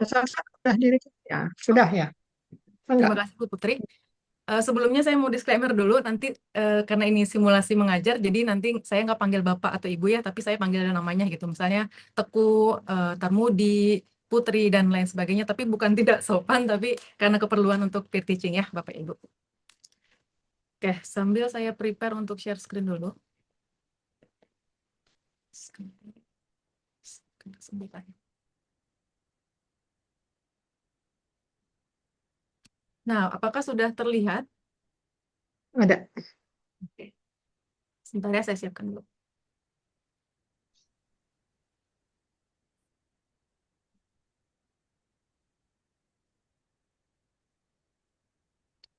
Sudah diri ya, sudah ya. Terima Enggak. kasih Bu Putri. Sebelumnya saya mau disclaimer dulu, nanti karena ini simulasi mengajar, jadi nanti saya nggak panggil Bapak atau Ibu ya, tapi saya panggil namanya gitu. Misalnya Teku, Tarmudi, Putri, dan lain sebagainya. Tapi bukan tidak sopan, tapi karena keperluan untuk peer teaching ya Bapak Ibu. Oke, sambil saya prepare untuk share screen dulu. Sebentar. Nah, apakah sudah terlihat? Ada. Oke, sebentar ya saya siapkan dulu.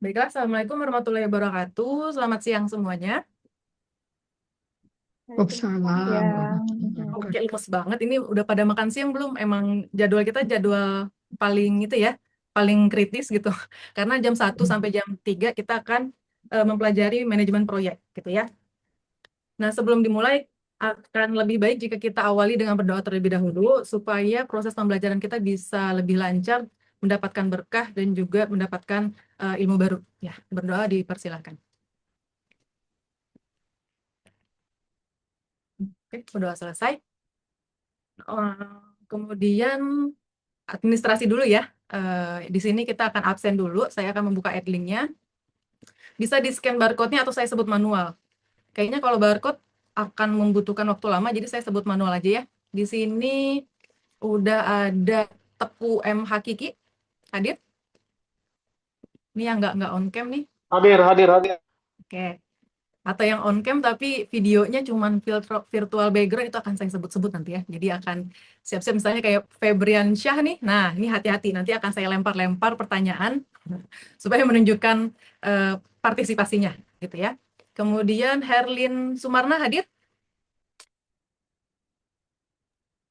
Baiklah, Assalamualaikum warahmatullahi wabarakatuh. Selamat siang semuanya. Waalaikumsalam Yang warahmatullahi Oke, wabarakatuh. lemes banget. Ini udah pada makan siang belum? Emang jadwal kita jadwal paling itu ya, paling kritis gitu. Karena jam 1 sampai jam 3 kita akan mempelajari manajemen proyek gitu ya. Nah, sebelum dimulai akan lebih baik jika kita awali dengan berdoa terlebih dahulu supaya proses pembelajaran kita bisa lebih lancar, mendapatkan berkah dan juga mendapatkan ilmu baru. Ya, berdoa dipersilakan. Oke, berdoa selesai. Kemudian administrasi dulu ya. Di sini kita akan absen dulu. Saya akan membuka ad-linknya. Bisa di-scan barcode-nya atau saya sebut manual. Kayaknya kalau barcode akan membutuhkan waktu lama, jadi saya sebut manual aja ya. Di sini udah ada Teku M. Hakiki. Hadir? Ini yang nggak on cam nih. Hadir, hadir, hadir. Oke. Atau yang on cam tapi videonya cuman virtual background, itu akan saya sebut-sebut nanti ya. Jadi akan siap-siap misalnya kayak Febrian Syah nih. Nah, ini hati-hati, nanti akan saya lempar-lempar pertanyaan supaya menunjukkan eh, partisipasinya gitu ya. Kemudian Herlin Sumarna hadir?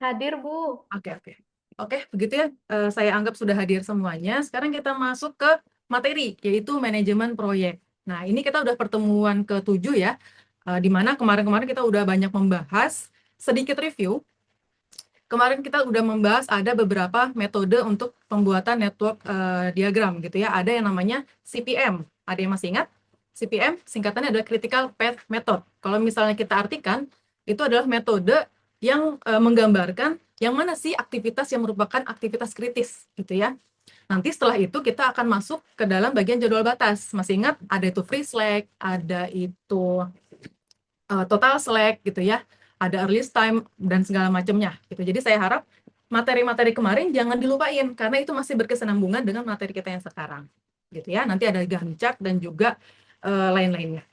hadir, Bu. Oke, oke. Oke, begitu ya. Saya anggap sudah hadir semuanya. Sekarang kita masuk ke materi, yaitu manajemen proyek. Nah, ini kita udah pertemuan ke-7 ya, di mana kemarin-kemarin kita udah banyak membahas, sedikit review. Kemarin kita udah membahas ada beberapa metode untuk pembuatan network diagram gitu ya. Ada yang namanya CPM. Ada yang masih ingat? CPM singkatannya adalah Critical Path Method. Kalau misalnya kita artikan, itu adalah metode yang menggambarkan yang mana sih aktivitas yang merupakan aktivitas kritis gitu ya. Nanti setelah itu kita akan masuk ke dalam bagian jadwal batas. Masih ingat ada itu free slack, ada itu total slack gitu ya, ada early time dan segala macamnya gitu. Jadi saya harap materi-materi kemarin jangan dilupain karena itu masih berkesinambungan dengan materi kita yang sekarang gitu ya. Nanti ada Gantt chart dan juga lain-lainnya.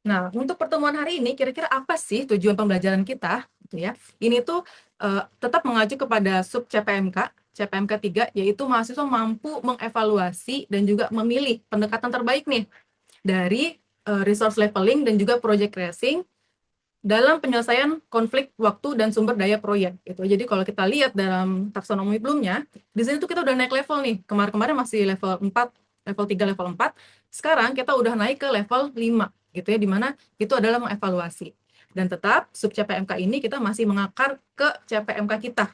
Nah, untuk pertemuan hari ini kira-kira apa sih tujuan pembelajaran kita gitu ya. Ini tuh tetap mengacu kepada sub CPMK, CPMK 3, yaitu mahasiswa mampu mengevaluasi dan juga memilih pendekatan terbaik nih dari resource leveling dan juga project tracing dalam penyelesaian konflik waktu dan sumber daya proyek gitu. Jadi kalau kita lihat dalam taksonomi belumnya, di sini tuh kita udah naik level nih. Kemarin-kemarin masih level 4, level 3, level 4. Sekarang kita udah naik ke level 5 gitu ya, di mana itu adalah mengevaluasi. Dan tetap sub CPMK ini kita masih mengakar ke CPMK kita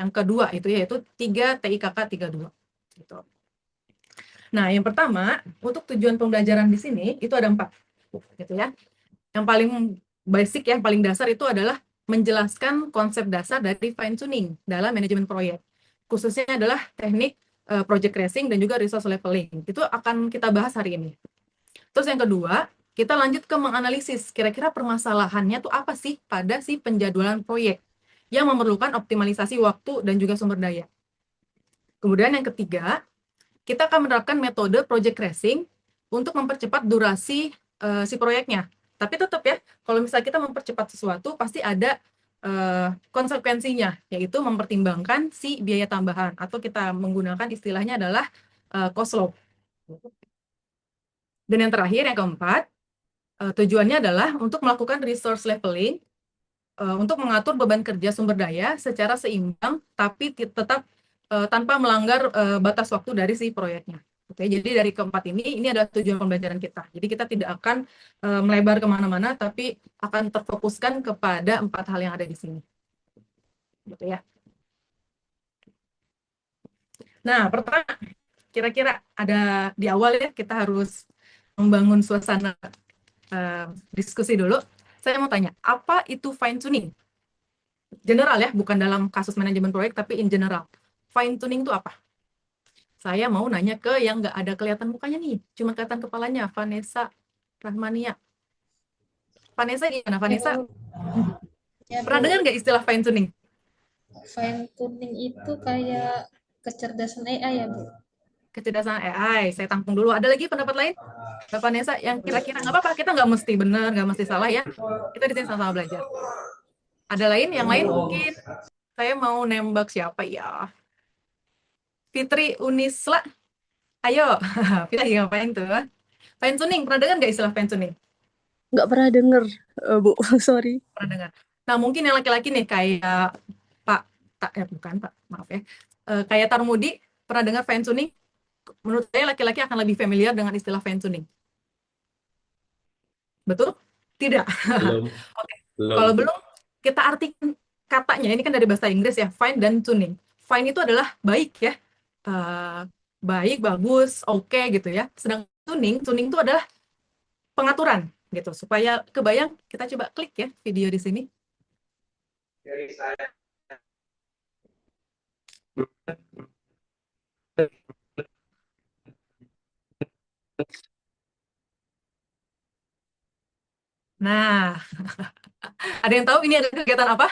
yang kedua itu yaitu 3 TIKK 32 gitu. Nah, yang pertama, untuk tujuan pembelajaran di sini itu ada 4, gitu ya. Yang paling basic, yang paling dasar itu adalah menjelaskan konsep dasar dari fine tuning dalam manajemen proyek. Khususnya adalah teknik project tracing dan juga resource leveling. Itu akan kita bahas hari ini. Terus yang kedua, kita lanjut ke menganalisis kira-kira permasalahannya tuh apa sih pada si penjadwalan proyek yang memerlukan optimalisasi waktu dan juga sumber daya. Kemudian yang ketiga, kita akan menerapkan metode project tracing untuk mempercepat durasi si proyeknya. Tapi tetap ya, kalau misalnya kita mempercepat sesuatu, pasti ada konsekuensinya, yaitu mempertimbangkan si biaya tambahan, atau kita menggunakan istilahnya adalah cost load. Dan yang terakhir, yang keempat, tujuannya adalah untuk melakukan resource leveling, untuk mengatur beban kerja sumber daya secara seimbang, tapi tetap tanpa melanggar batas waktu dari si proyeknya. Oke, jadi dari keempat ini adalah tujuan pembelajaran kita. Jadi kita tidak akan melebar kemana-mana, tapi akan terfokuskan kepada 4 hal yang ada di sini. gitu ya. Nah, pertama kira-kira ada di awal ya kita harus membangun suasana diskusi dulu. Saya mau tanya, apa itu fine tuning? General ya, bukan dalam kasus manajemen proyek, tapi in general. Fine tuning itu apa? Saya mau nanya ke yang nggak ada kelihatan mukanya nih, cuma kelihatan kepalanya, Vanessa Rahmania. Vanessa gimana? Vanessa, Ya, pernah Bu. dengar nggak istilah fine tuning? Fine tuning itu kayak kecerdasan AI ya, Bu? Kecerdasan AI, saya tampung dulu. Ada lagi pendapat lain? Mbak Vanessa, yang kira-kira nggak apa-apa, kita nggak mesti benar, nggak mesti salah ya. Kita di sini sama-sama belajar. Ada lain? Yang lain mungkin saya mau nembak siapa ya? Fitri Unisla. Ayo, Fitri lagi ngapain tuh? Fine tuning, pernah dengar nggak istilah fine tuning? Nggak pernah denger, Bu. Sorry. Pernah dengar. Nah, mungkin yang laki-laki nih kayak Pak, bukan Pak, maaf ya. Kayak Tarmudi, pernah dengar fine tuning? Menurut saya laki-laki akan lebih familiar dengan istilah fine tuning. Betul? Tidak. Belum. Oke. Belum. Kalau belum, kita artikan katanya. Ini kan dari bahasa Inggris ya, fine dan tuning. Fine itu adalah baik ya. Baik, bagus, oke gitu ya. Sedang tuning itu adalah pengaturan gitu. Supaya kebayang, kita coba klik ya video di sini. Nah, ada yang tahu ini ada kegiatan apa?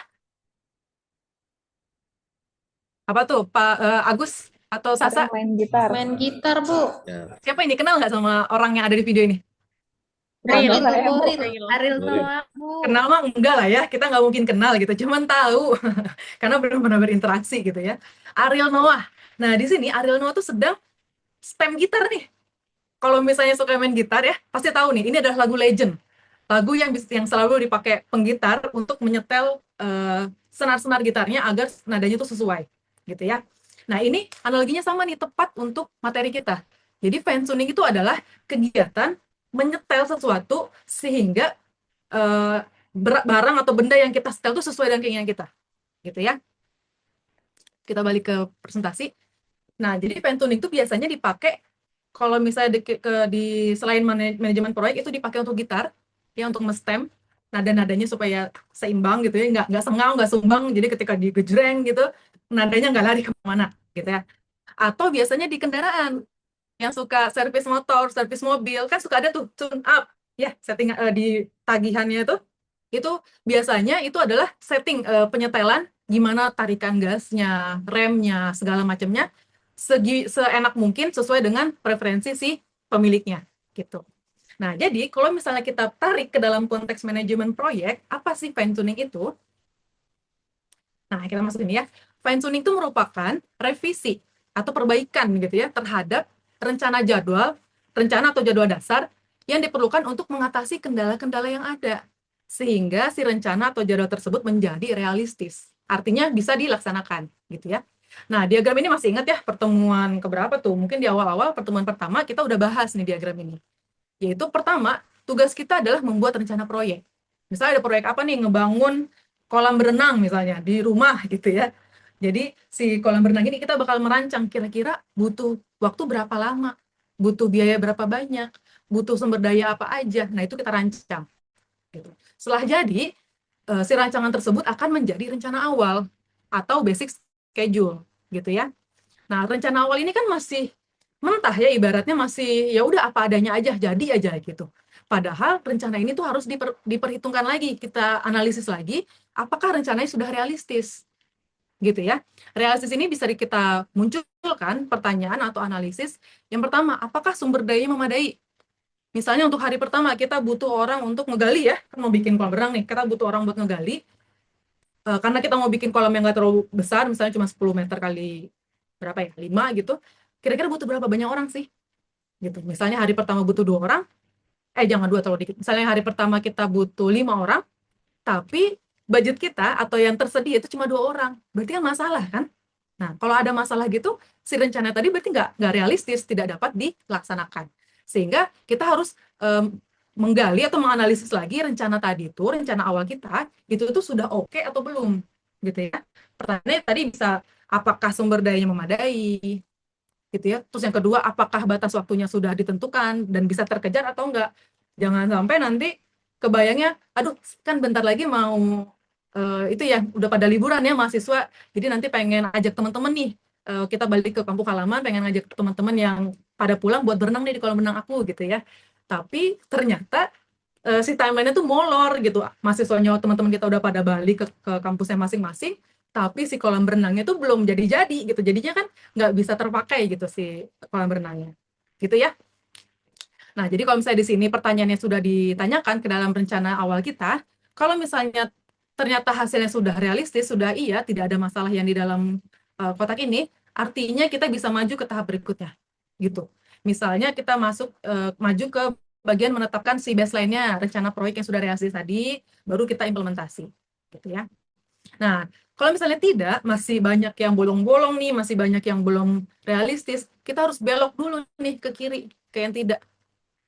Apa tuh, Pak Agus atau Sasa? Main gitar. Main gitar, Bu. Siapa ini? Kenal nggak sama orang yang ada di video ini? Real. Itu, Bu. Ariel Real. Noah, Bu. Kenal mah enggak lah ya, kita nggak mungkin kenal gitu, cuman tahu karena belum pernah berinteraksi gitu ya. Ariel Noah. Nah, di sini Ariel Noah tuh sedang spam gitar nih. Kalau misalnya suka main gitar ya, pasti tahu nih, ini adalah lagu legend. Lagu yang selalu dipakai penggitar untuk menyetel senar-senar gitarnya agar nadanya itu sesuai, gitu ya. Nah, ini analoginya sama nih, tepat untuk materi kita. Jadi fine tuning itu adalah kegiatan menyetel sesuatu sehingga barang atau benda yang kita setel itu sesuai dengan keinginan kita, gitu ya. Kita balik ke presentasi. Nah, jadi fine tuning itu biasanya dipakai kalau misalnya di selain manajemen proyek itu dipakai untuk gitar, ya untuk nge-stem nada-nadanya supaya seimbang gitu ya, nggak sengau, nggak sumbang, jadi ketika digejreng gitu, nadanya nggak lari kemana gitu ya. Atau biasanya di kendaraan, yang suka servis motor, servis mobil, kan suka ada tuh tune up, ya setting di tagihannya itu biasanya itu adalah setting penyetelan, gimana tarikan gasnya, remnya, segala macamnya, seenak mungkin sesuai dengan preferensi si pemiliknya gitu. Nah, jadi kalau misalnya kita tarik ke dalam konteks manajemen proyek, apa sih fine tuning itu? Nah, kita masuk ini ya. Fine tuning itu merupakan revisi atau perbaikan gitu ya terhadap rencana atau jadwal dasar yang diperlukan untuk mengatasi kendala-kendala yang ada sehingga si rencana atau jadwal tersebut menjadi realistis. Artinya bisa dilaksanakan gitu ya. Nah, diagram ini masih ingat ya pertemuan keberapa tuh? Mungkin di awal-awal pertemuan pertama kita udah bahas nih diagram ini. Yaitu pertama, tugas kita adalah membuat rencana proyek. Misalnya ada proyek apa nih, ngebangun kolam berenang misalnya di rumah gitu ya. Jadi si kolam berenang ini kita bakal merancang kira-kira butuh waktu berapa lama, butuh biaya berapa banyak, butuh sumber daya apa aja. Nah, itu kita rancang. Gitu. Setelah jadi, si rancangan tersebut akan menjadi rencana awal atau basic schedule gitu ya. Nah, rencana awal ini kan masih mentah ya, ibaratnya masih ya udah apa adanya aja, jadi aja gitu. Padahal rencana ini tuh harus diperhitungkan lagi, kita analisis lagi apakah rencananya sudah realistis. Gitu ya. Realistis ini bisa kita munculkan pertanyaan atau analisis. Yang pertama, apakah sumber dayanya memadai? Misalnya untuk hari pertama kita butuh orang untuk ngegali ya, kan mau bikin kolam renang nih, kita butuh orang buat ngegali. Karena kita mau bikin kolam yang nggak terlalu besar, misalnya cuma 10 meter kali berapa ya, 5 gitu, kira-kira butuh berapa banyak orang sih? Gitu. Misalnya hari pertama butuh 2 orang, jangan 2 terlalu dikit. Misalnya hari pertama kita butuh 5 orang, tapi budget kita atau yang tersedia itu cuma 2 orang. Berarti kan masalah kan? Nah, kalau ada masalah gitu, si rencana tadi berarti nggak realistis, tidak dapat dilaksanakan. Sehingga kita harus menggali atau menganalisis lagi rencana tadi itu, rencana awal kita, itu tuh sudah oke atau belum, gitu ya. pertanyaannya tadi bisa apakah sumber dayanya memadai, gitu ya. Terus yang kedua, apakah batas waktunya sudah ditentukan dan bisa terkejar atau enggak. Jangan sampai nanti kebayangnya, aduh kan bentar lagi mau itu ya udah pada liburan ya mahasiswa, jadi nanti pengen ajak teman-teman nih, kita balik ke kampung halaman, pengen ngajak teman-teman yang pada pulang buat berenang nih di kolam renang aku gitu ya. Tapi ternyata si timeline-nya tuh molor gitu. Mahasiswanya teman-teman kita udah pada balik ke kampusnya masing-masing, tapi si kolam berenangnya tuh belum jadi-jadi gitu. Jadinya kan nggak bisa terpakai gitu si kolam renangnya. Gitu ya. Nah, jadi kalau misalnya di sini pertanyaannya sudah ditanyakan ke dalam rencana awal kita, kalau misalnya ternyata hasilnya sudah realistis, sudah iya, tidak ada masalah yang di dalam kotak ini, artinya kita bisa maju ke tahap berikutnya. Gitu. Misalnya kita maju ke bagian menetapkan si baseline-nya, rencana proyek yang sudah realistis tadi, baru kita implementasi. Gitu ya. Nah, kalau misalnya tidak, masih banyak yang bolong-bolong nih, masih banyak yang belum realistis, kita harus belok dulu nih ke kiri, ke yang tidak.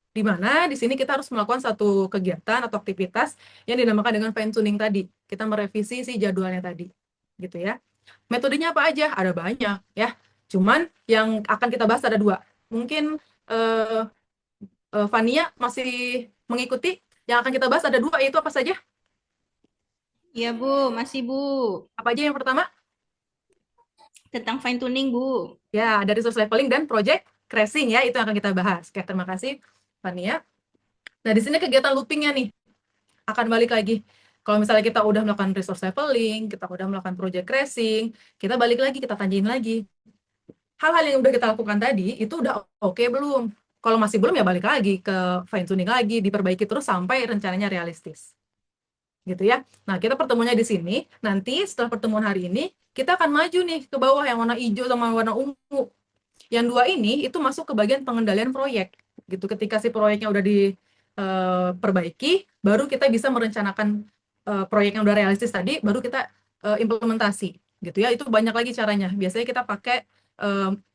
Di mana di sini kita harus melakukan satu kegiatan atau aktivitas yang dinamakan dengan fine tuning tadi. Kita merevisi si jadwalnya tadi. Gitu ya. Metodenya apa aja? Ada banyak ya. Cuman yang akan kita bahas ada 2. Mungkin Fania masih mengikuti. Yang akan kita bahas ada 2, yaitu apa saja? Iya, Bu. Masih, Bu. Apa aja yang pertama? Tentang fine tuning, Bu. Ya, ada resource leveling dan project crashing ya, itu yang akan kita bahas. Oke, terima kasih Fania. Nah, di sini kegiatan loopingnya nih, akan balik lagi. Kalau misalnya kita udah melakukan resource leveling, kita udah melakukan project crashing, kita balik lagi, kita tanyain lagi. Hal-hal yang udah kita lakukan tadi, itu udah oke belum? Kalau masih belum, ya balik lagi ke fine tuning lagi, diperbaiki terus sampai rencananya realistis. Gitu ya. Nah, kita pertemuannya di sini. Nanti setelah pertemuan hari ini, kita akan maju nih ke bawah yang warna hijau sama warna ungu. Yang 2 ini itu masuk ke bagian pengendalian proyek. Gitu. Ketika si proyeknya udah diperbaiki, baru kita bisa merencanakan proyek yang udah realistis tadi, baru kita implementasi. Gitu ya. Itu banyak lagi caranya. Biasanya kita pakai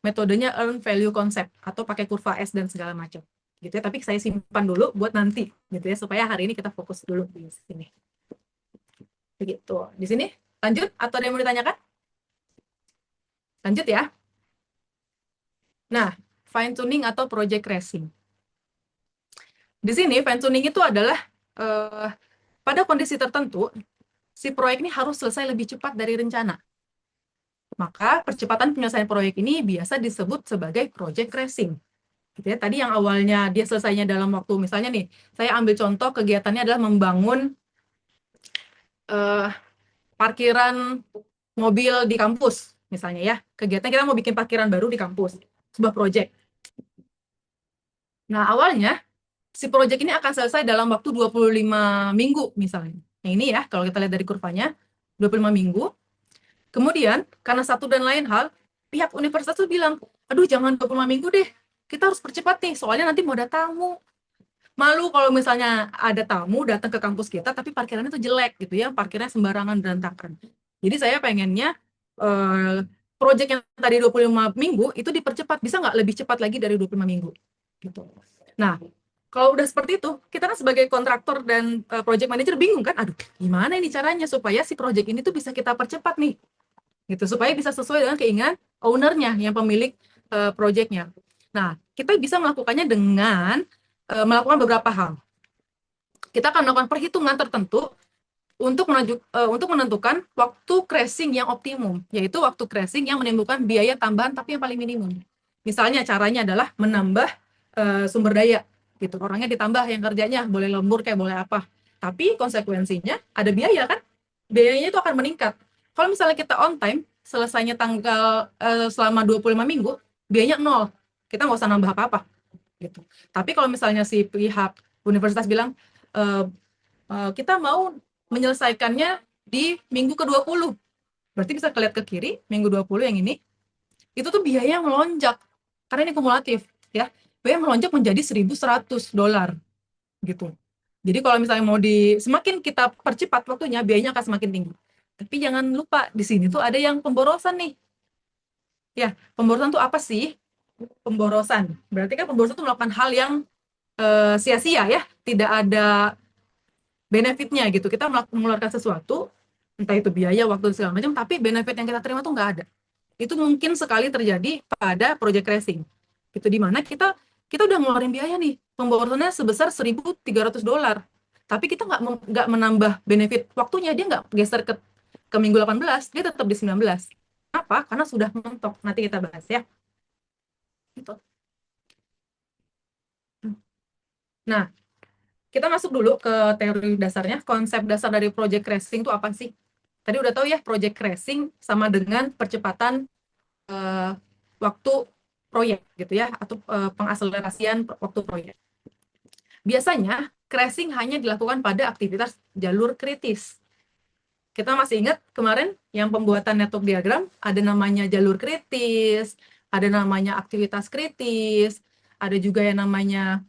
metodenya earn value concept atau pakai kurva S dan segala macam. Gitu ya. Tapi saya simpan dulu buat nanti, gitu ya, supaya hari ini kita fokus dulu di sini. Begitu. Di sini lanjut atau ada yang mau ditanyakan? Lanjut ya. Nah, fine tuning atau project crashing. Di sini fine tuning itu adalah pada kondisi tertentu si proyek ini harus selesai lebih cepat dari rencana. Maka percepatan penyelesaian proyek ini biasa disebut sebagai project crashing. Gitu ya. Tadi yang awalnya dia selesainya dalam waktu, misalnya nih, saya ambil contoh kegiatannya adalah membangun parkiran mobil di kampus, misalnya ya. Kegiatan kita mau bikin parkiran baru di kampus, sebuah proyek. Nah, awalnya si proyek ini akan selesai dalam waktu 25 minggu misalnya. Nah, ini ya, kalau kita lihat dari kurvanya, 25 minggu. Kemudian, karena satu dan lain hal, pihak universitas tuh bilang, aduh jangan 25 minggu deh, kita harus percepat nih, soalnya nanti mau ada tamu. Malu kalau misalnya ada tamu datang ke kampus kita, tapi parkirannya tuh jelek gitu ya, parkirnya sembarangan berantakan. Jadi saya pengennya proyek yang tadi 25 minggu itu dipercepat, bisa nggak lebih cepat lagi dari 25 minggu? Gitu. Nah, kalau udah seperti itu, kita kan sebagai kontraktor dan project manager bingung kan, aduh gimana ini caranya supaya si project ini tuh bisa kita percepat nih, gitu, supaya bisa sesuai dengan keinginan ownernya, yang pemilik projectnya. Nah, kita bisa melakukannya dengan melakukan beberapa hal. Kita akan melakukan perhitungan tertentu untuk menentukan waktu crashing yang optimum, yaitu waktu crashing yang menimbulkan biaya tambahan tapi yang paling minimum. Misalnya caranya adalah menambah sumber daya, gitu. Orangnya ditambah, yang kerjanya boleh lembur kayak boleh apa. Tapi konsekuensinya ada biaya kan? Biayanya itu akan meningkat. Kalau misalnya kita on time, selesainya selama 25 minggu, biayanya 0. Kita nggak usah nambah apa-apa. Gitu. Tapi kalau misalnya si pihak universitas bilang kita mau menyelesaikannya di minggu ke-20, berarti bisa kelihatan ke kiri, minggu 20 yang ini, itu tuh biaya melonjak, karena ini kumulatif, ya, biaya melonjak menjadi $1.100, gitu. Jadi kalau misalnya semakin kita percepat waktunya, biayanya akan semakin tinggi. Tapi jangan lupa, di sini tuh ada yang pemborosan nih. Ya, pemborosan tuh apa sih? Pemborosan. Berarti kan pemborosan itu melakukan hal yang sia-sia ya, tidak ada benefitnya gitu. Kita mengeluarkan sesuatu entah itu biaya, waktu, segala macam, tapi benefit yang kita terima tuh nggak ada. Itu mungkin sekali terjadi pada project racing. Itu di mana kita udah ngeluarin biaya nih, pemborosannya sebesar $1.300. Tapi kita nggak menambah benefit waktunya, dia nggak geser ke minggu 18, dia tetap di 19. Kenapa? Karena sudah mentok. Nanti kita bahas ya. Gitu. Nah, kita masuk dulu ke teori dasarnya. Konsep dasar dari project racing itu apa sih? Tadi udah tahu ya, project racing sama dengan percepatan waktu proyek gitu ya, atau pengakselerasian waktu proyek. Biasanya, crashing hanya dilakukan pada aktivitas jalur kritis. Kita masih ingat kemarin yang pembuatan network diagram, ada namanya jalur kritis, ada namanya aktivitas kritis, ada juga yang namanya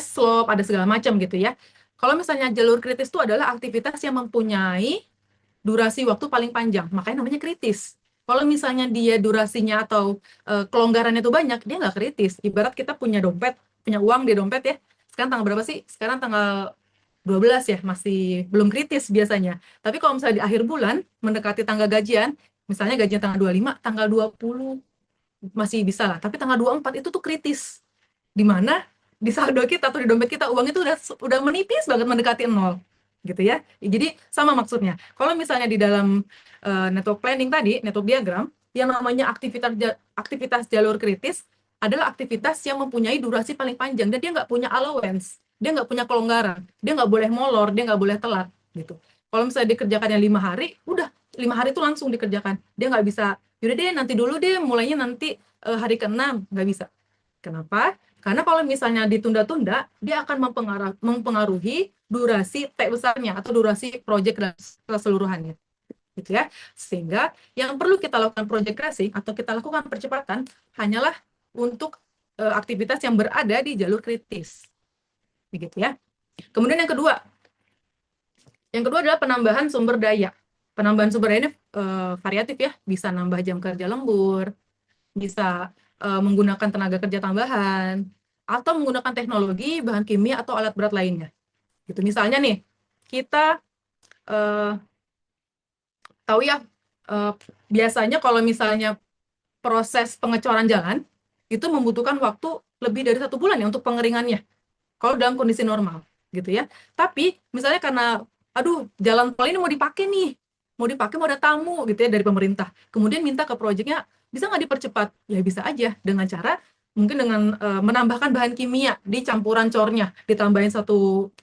slope, ada segala macam gitu ya. Kalau misalnya jalur kritis itu adalah aktivitas yang mempunyai durasi waktu paling panjang, makanya namanya kritis. Kalau misalnya dia durasinya atau kelonggarannya itu banyak, dia nggak kritis. Ibarat kita punya dompet, punya uang di dompet ya. Sekarang tanggal berapa sih? Sekarang tanggal 12 ya, masih belum kritis biasanya. Tapi kalau misalnya di akhir bulan, mendekati tanggal gajian, misalnya gajian tanggal 25, tanggal 20 masih bisa lah. Tapi tanggal 24 itu tuh kritis. Di mana di saldo kita atau di dompet kita uang itu udah menipis banget, mendekati nol gitu ya. Jadi sama maksudnya. Kalau misalnya di dalam network planning tadi, network diagram, yang namanya aktivitas jalur kritis adalah aktivitas yang mempunyai durasi paling panjang dan dia nggak punya allowance, dia nggak punya kelonggaran, dia nggak boleh molor, dia nggak boleh telat gitu. Kalau misalnya dikerjakannya 5 hari, udah 5 hari itu langsung dikerjakan. Dia nggak bisa, yaudah deh nanti dulu deh, mulainya nanti hari ke-6, nggak bisa. Kenapa? Karena kalau misalnya ditunda-tunda, dia akan mempengaruhi durasi T besarnya atau durasi proyek keseluruhannya. Gitu ya. Sehingga yang perlu kita lakukan project racing atau kita lakukan percepatan hanyalah untuk aktivitas yang berada di jalur kritis. Begitu ya. Kemudian yang kedua adalah penambahan sumber daya. Penambahan sumber daya ini variatif ya, bisa nambah jam kerja lembur, bisa menggunakan tenaga kerja tambahan, atau menggunakan teknologi, bahan kimia, atau alat berat lainnya. Gitu. Misalnya nih, kita tahu ya, biasanya kalau misalnya proses pengecoran jalan, itu membutuhkan waktu lebih dari 1 bulan ya untuk pengeringannya, kalau dalam kondisi normal, gitu ya. Tapi misalnya karena, aduh, jalan tol ini mau dipakai nih, mau ada tamu gitu ya dari pemerintah, kemudian minta ke proyeknya, bisa nggak dipercepat? Ya bisa aja, dengan cara mungkin dengan menambahkan bahan kimia di campuran cornya, ditambahin 1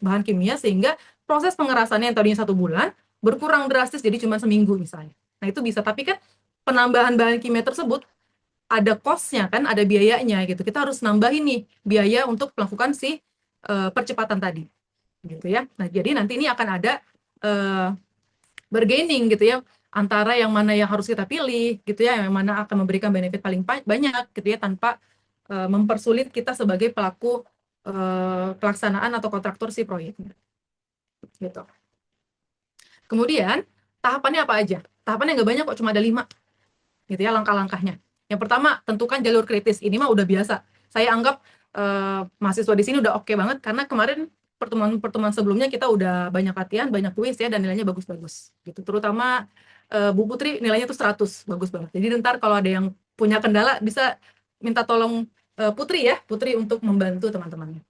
bahan kimia sehingga proses pengerasannya yang tadinya 1 bulan berkurang drastis jadi cuma seminggu misalnya. Nah itu bisa, tapi kan penambahan bahan kimia tersebut ada cost-nya kan, ada biayanya gitu. Kita harus nambahin nih biaya untuk melakukan si percepatan tadi, gitu ya. Nah jadi nanti ini akan ada bargaining gitu ya, antara yang mana yang harus kita pilih gitu ya, yang mana akan memberikan benefit paling banyak gitu ya, tanpa mempersulit kita sebagai pelaku pelaksanaan atau kontraktor si proyeknya gitu. Kemudian tahapannya apa aja? Tahapannya nggak banyak kok, cuma ada 5 gitu ya langkah-langkahnya. Yang pertama, tentukan jalur kritis. Ini mah udah biasa. Saya anggap mahasiswa di sini udah oke banget, karena kemarin pertemuan sebelumnya kita udah banyak latihan, banyak kuis ya, dan nilainya bagus-bagus gitu. Terutama Bu Putri nilainya tuh 100, bagus banget. Jadi ntar kalau ada yang punya kendala bisa minta tolong Putri ya, Putri untuk membantu teman-temannya.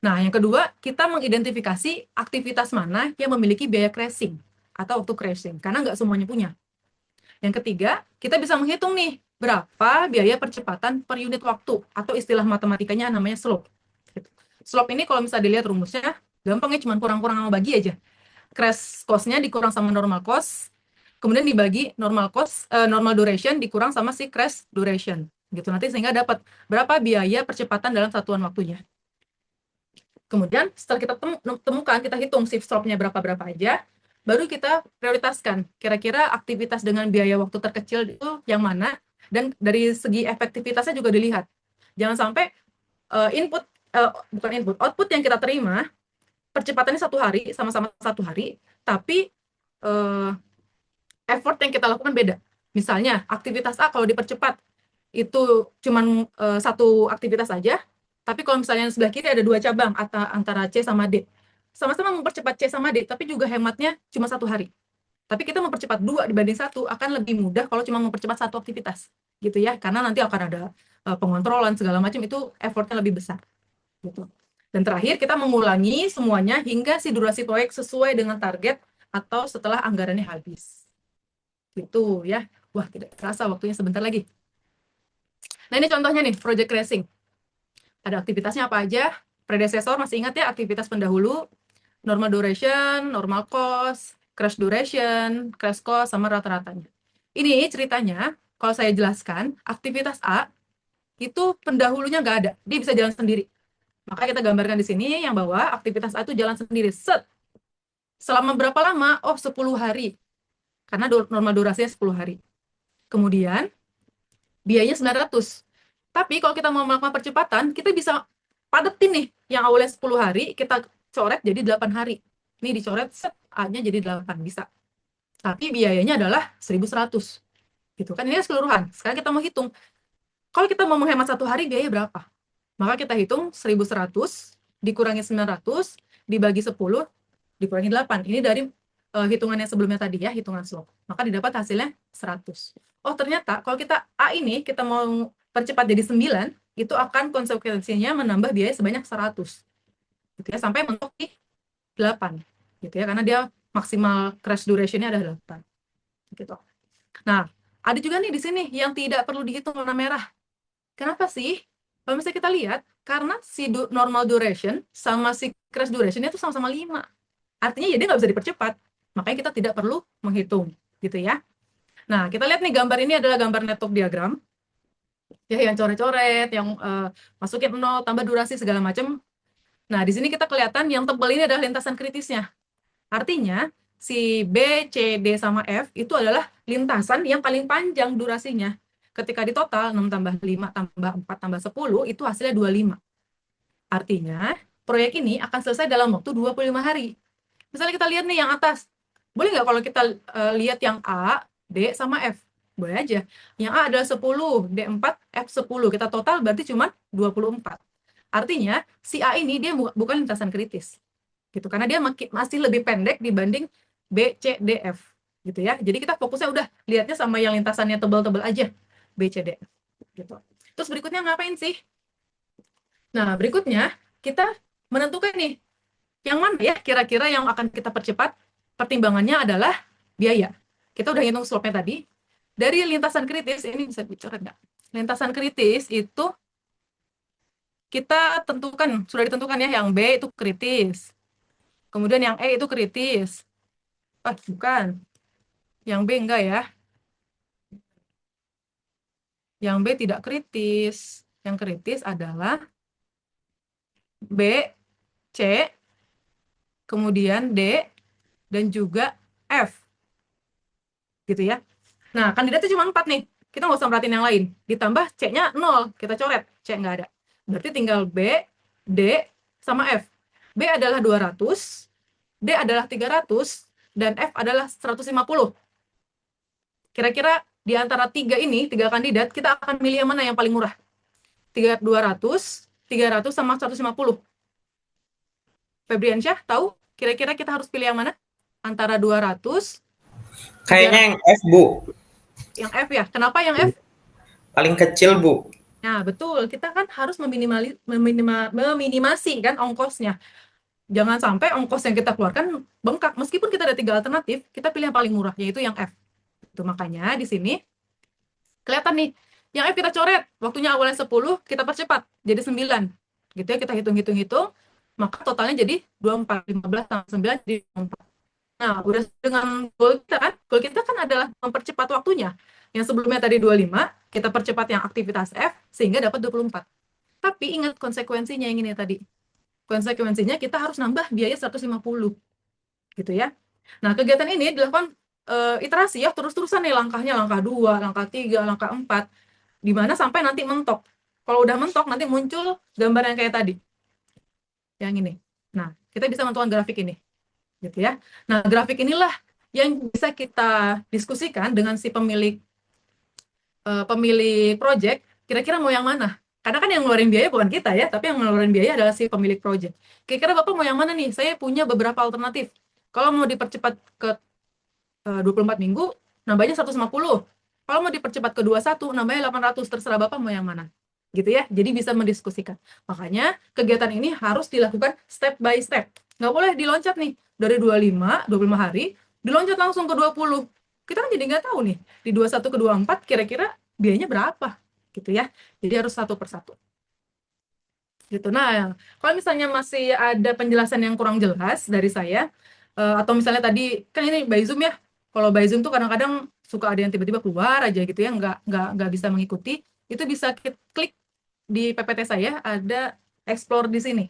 Nah, yang kedua, kita mengidentifikasi aktivitas mana yang memiliki biaya crashing atau waktu crashing, karena nggak semuanya punya. Yang ketiga, kita bisa menghitung nih, berapa biaya percepatan per unit waktu, atau istilah matematikanya namanya slope. Slope ini kalau misalnya dilihat rumusnya, gampangnya cuma kurang-kurang sama bagi aja. Crash cost-nya dikurang sama normal cost, kemudian dibagi normal duration dikurang sama si crash duration. Gitu, nanti sehingga dapat berapa biaya percepatan dalam satuan waktunya. Kemudian setelah kita temukan, kita hitung shift slope-nya berapa aja, baru kita prioritaskan kira-kira aktivitas dengan biaya waktu terkecil itu yang mana, dan dari segi efektivitasnya juga dilihat. Jangan sampai output yang kita terima, percepatannya 1 hari, sama-sama 1 hari, tapi effort yang kita lakukan beda. Misalnya, aktivitas A kalau dipercepat, itu cuma 1 aktivitas saja, tapi kalau misalnya sebelah kiri ada 2 cabang antara C sama D. sama-sama mempercepat C sama D, tapi juga hematnya cuma 1 hari. Tapi kita mempercepat 2 dibanding 1 akan lebih mudah kalau cuma mempercepat 1 aktivitas, gitu ya. Karena nanti akan ada pengontrolan segala macam, itu effortnya lebih besar, gitu. Dan terakhir kita mengulangi semuanya hingga si durasi proyek sesuai dengan target atau setelah anggarannya habis. Gitu ya. Wah, tidak terasa waktunya sebentar lagi. Nah, ini contohnya nih, project crashing. Ada aktivitasnya apa aja? Predecessor, masih ingat ya, aktivitas pendahulu, normal duration, normal cost, crash duration, crash cost, sama rata-ratanya. Ini ceritanya, kalau saya jelaskan, aktivitas A itu pendahulunya nggak ada, dia bisa jalan sendiri. Maka kita gambarkan di sini yang bawah, aktivitas A itu jalan sendiri. Set. Selama berapa lama? Oh, 10 hari. Karena normal durasinya 10 hari. Kemudian, biayanya 900. Tapi kalau kita mau melakukan percepatan, kita bisa padetin nih, yang awalnya 10 hari, kita coret jadi 8 hari. Ini dicoret, set, A-nya jadi 8, bisa. Tapi biayanya adalah 1.100. Gitu kan, ini keseluruhan. Sekarang kita mau hitung. Kalau kita mau menghemat 1 hari, biaya berapa? Maka kita hitung 1.100, dikurangi 900, dibagi 10, dikurangi 8. Ini dari hitungannya sebelumnya tadi ya, hitungan slope. Maka didapat hasilnya 100. Oh, ternyata kalau kita A ini, kita mau percepat jadi 9, itu akan konsekuensinya menambah biaya sebanyak 100. Gitu ya, sampai mentok di 8. Gitu ya, karena dia maksimal crash duration-nya ada 8. Gitu. Nah, ada juga nih di sini yang tidak perlu dihitung warna merah. Kenapa sih? Kalau misalnya kita lihat, karena si normal duration sama si crash duration itu sama-sama 5. Artinya ya dia nggak bisa dipercepat. Makanya kita tidak perlu menghitung. Gitu ya. Nah, kita lihat nih gambar ini adalah gambar network diagram. Ya, yang coret-coret, yang masukin 0, tambah durasi, segala macam. Nah, di sini kita kelihatan yang tebal ini adalah lintasan kritisnya. Artinya, si B, C, D, sama F itu adalah lintasan yang paling panjang durasinya. Ketika di total, 6 tambah 5 tambah 4 tambah 10, itu hasilnya 25. Artinya, proyek ini akan selesai dalam waktu 25 hari. Misalnya kita lihat nih yang atas. Boleh nggak kalau kita lihat yang A, D, sama F? Boleh aja. Yang A adalah 10, D4, F10. Kita total berarti cuma 24. Artinya, si A ini dia bukan lintasan kritis. Gitu, karena dia masih lebih pendek dibanding B, C, D, F. Gitu ya. Jadi kita fokusnya udah lihatnya sama yang lintasannya tebal-tebal aja. B, C, D, F. Gitu. Terus berikutnya ngapain sih? Nah, berikutnya kita menentukan nih, yang mana ya kira-kira yang akan kita percepat. Pertimbangannya adalah biaya. Kita udah hitung slope-nya tadi. Dari lintasan kritis, ini bisa dicoret nggak? Lintasan kritis itu kita tentukan, sudah ditentukan ya, yang B itu kritis. Kemudian yang E itu kritis. Bukan. Yang B enggak ya. Yang B tidak kritis. Yang kritis adalah B, C, kemudian D, dan juga F. Gitu ya. Nah, kandidatnya cuma 4 nih. Kita nggak usah merhatiin yang lain. Ditambah C-nya 0. Kita coret. C nggak ada. Berarti tinggal B, D, sama F. B adalah 200, D adalah 300, dan F adalah 150. Kira-kira di antara 3 ini, 3 kandidat, kita akan milih yang mana yang paling murah? 200, 300, sama 150. Febriansyah, tahu? Kira-kira kita harus pilih yang mana? Antara 200. Kayaknya yang F, Bu. Yang F ya? Kenapa yang F? Paling kecil, Bu. Nah, betul. Kita kan harus meminimasi kan ongkosnya. Jangan sampai ongkos yang kita keluarkan bengkak. Meskipun kita ada 3 alternatif, kita pilih yang paling murah, yaitu yang F. Itu makanya di sini kelihatan nih, yang F kita coret. Waktunya awalnya 10, kita percepat jadi 9. Gitu ya, kita hitung-hitung, maka totalnya jadi 24, 15 tambah 9 jadi 24. Nah, udah dengan goal kita kan? Goal kita kan adalah mempercepat waktunya. Yang sebelumnya tadi 25, kita percepat yang aktivitas F, sehingga dapat 24. Tapi ingat konsekuensinya yang ini tadi. Konsekuensinya kita harus nambah biaya 150. Gitu ya. Nah, kegiatan ini dilakukan iterasi ya, terus-terusan nih langkahnya, langkah 2, langkah 3, langkah 4. Di mana sampai nanti mentok. Kalau udah mentok, nanti muncul gambar yang kayak tadi. Yang ini. Nah, kita bisa menentukan grafik ini. Gitu ya. Nah, grafik inilah yang bisa kita diskusikan dengan si pemilik project, kira-kira mau yang mana? Karena kan yang ngeluarin biaya bukan kita ya, tapi yang ngeluarin biaya adalah si pemilik project. Kira-kira Bapak mau yang mana nih? Saya punya beberapa alternatif. Kalau mau dipercepat ke 24 minggu, nambahnya 150. Kalau mau dipercepat ke 21, nambahnya 800. Terserah Bapak mau yang mana. Gitu ya. Jadi bisa mendiskusikan. Makanya kegiatan ini harus dilakukan step by step. Nggak boleh diloncat nih. Dari 25 hari, diloncat langsung ke 20. Kita kan jadi nggak tahu nih. Di 21 ke 24 kira-kira biayanya berapa. Gitu ya. Jadi harus satu persatu. Gitu. Nah, kalau misalnya masih ada penjelasan yang kurang jelas dari saya, atau misalnya tadi, kan ini by Zoom ya, kalau by Zoom tuh kadang-kadang suka ada yang tiba-tiba keluar aja gitu ya, nggak bisa mengikuti, itu bisa klik di PPT saya, ada explore di sini.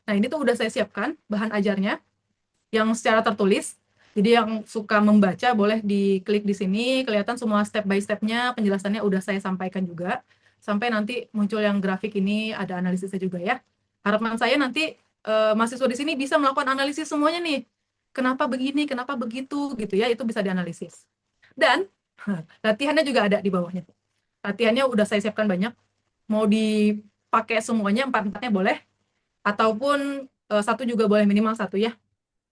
Nah, ini tuh udah saya siapkan bahan ajarnya, yang secara tertulis, jadi yang suka membaca boleh diklik di sini, kelihatan semua step by step-nya, penjelasannya udah saya sampaikan juga, sampai nanti muncul yang grafik ini, ada analisisnya juga ya. Harapan saya nanti mahasiswa di sini bisa melakukan analisis semuanya nih, kenapa begini, kenapa begitu, gitu ya, itu bisa dianalisis. Dan latihannya juga ada di bawahnya. Latihannya udah saya siapkan banyak, mau dipakai semuanya, 4-4-nya boleh, ataupun satu juga boleh, minimal satu ya.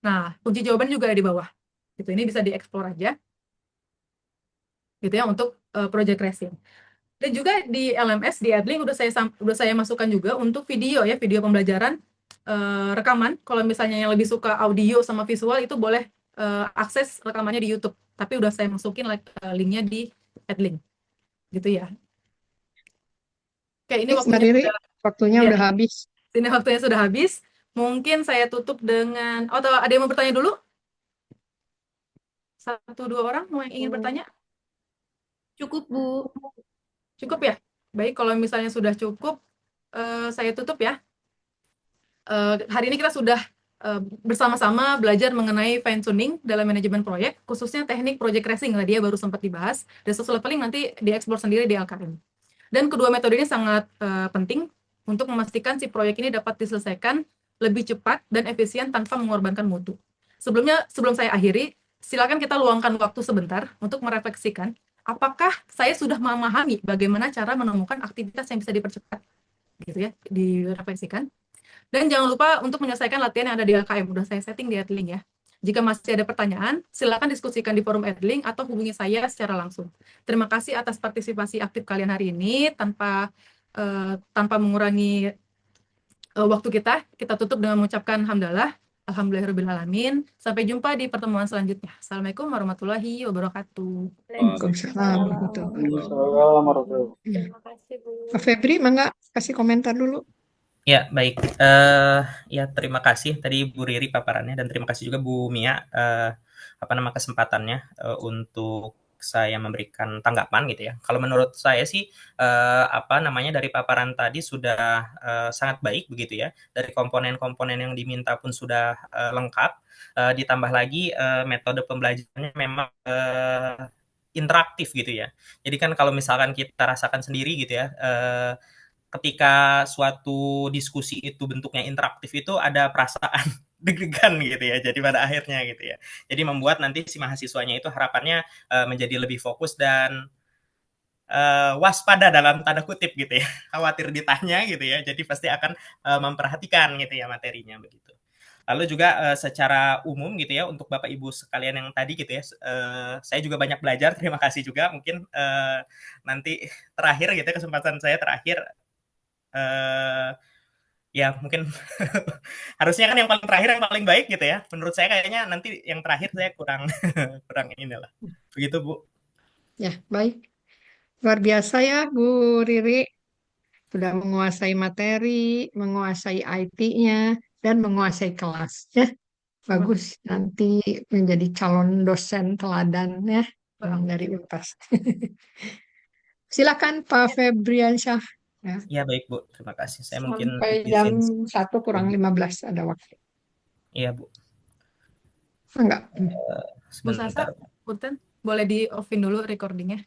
Nah, kunci jawaban juga ada di bawah. Gitu, ini bisa dieksplor aja. Gitu ya, untuk project racing. Dan juga di LMS, di Edling udah saya masukkan juga untuk video ya, video pembelajaran rekaman. Kalau misalnya yang lebih suka audio sama visual itu boleh akses rekamannya di YouTube. Tapi udah saya masukin linknya di Edling. Gitu ya. Oke, ini Mbak waktunya Riri, waktunya ya, udah habis. ini waktunya sudah habis. Mungkin saya tutup dengan, atau ada yang mau bertanya dulu? 1-2 orang mau yang ingin bertanya? Cukup, Bu. Cukup ya? Baik, kalau misalnya sudah cukup, saya tutup ya. Hari ini kita sudah bersama-sama belajar mengenai fine tuning dalam manajemen proyek, khususnya teknik project racing, tadi ya baru sempat dibahas, resource leveling nanti dieksplor sendiri di LKM. Dan kedua metode ini sangat penting untuk memastikan si proyek ini dapat diselesaikan lebih cepat dan efisien tanpa mengorbankan mutu. Sebelum saya akhiri, silakan kita luangkan waktu sebentar untuk merefleksikan apakah saya sudah memahami bagaimana cara menemukan aktivitas yang bisa dipercepat, gitu ya, direfleksikan. Dan jangan lupa untuk menyelesaikan latihan yang ada di LKM, udah saya setting di Edling ya. Jika masih ada pertanyaan, silakan diskusikan di forum Edling atau hubungi saya secara langsung. Terima kasih atas partisipasi aktif kalian hari ini, tanpa mengurangi waktu kita. Kita tutup dengan mengucapkan hamdalah. Alhamdulillahirrahmanirrahim. Sampai jumpa di pertemuan selanjutnya. Assalamualaikum warahmatullahi wabarakatuh. Waalaikumsalam warahmatullahi Assalamualaikum. Ya. Terima kasih, Bu. Pak Febri, mangga kasih komentar dulu. Ya, baik. Ya, terima kasih tadi Bu Riri paparannya dan terima kasih juga Bu Mia kesempatannya untuk saya memberikan tanggapan gitu ya. Kalau menurut saya sih dari paparan tadi sudah sangat baik begitu ya. Dari komponen-komponen yang diminta pun sudah lengkap. Ditambah lagi metode pembelajarannya memang interaktif gitu ya. Jadi kan kalau misalkan kita rasakan sendiri gitu ya, ketika suatu diskusi itu bentuknya interaktif itu ada perasaan deg-degan gitu ya. Jadi pada akhirnya gitu ya. Jadi membuat nanti si mahasiswanya itu harapannya menjadi lebih fokus dan waspada dalam tanda kutip gitu ya. Khawatir ditanya gitu ya. Jadi pasti akan memperhatikan gitu ya materinya begitu. Lalu juga secara umum gitu ya untuk Bapak Ibu sekalian yang tadi gitu ya, saya juga banyak belajar. Terima kasih juga. Mungkin nanti terakhir gitu ya, kesempatan saya terakhir ya mungkin harusnya kan yang paling terakhir yang paling baik gitu ya. Menurut saya kayaknya nanti yang terakhir saya kurang kurang inilah. Begitu Bu. Ya, baik. Luar biasa ya, Bu Riri. Sudah menguasai materi, menguasai IT-nya, dan menguasai kelas. Ya, bagus. Nanti menjadi calon dosen teladan ya, yang dari Unpas. Silakan Pak Febriansyah. Ya, Ya baik Bu, terima kasih. Saya mungkin sampai jam izin 1 kurang 15 ada waktu. Iya Bu. Enggak. Bu Sasa, Sebentar. Punten, boleh di offin dulu recordingnya.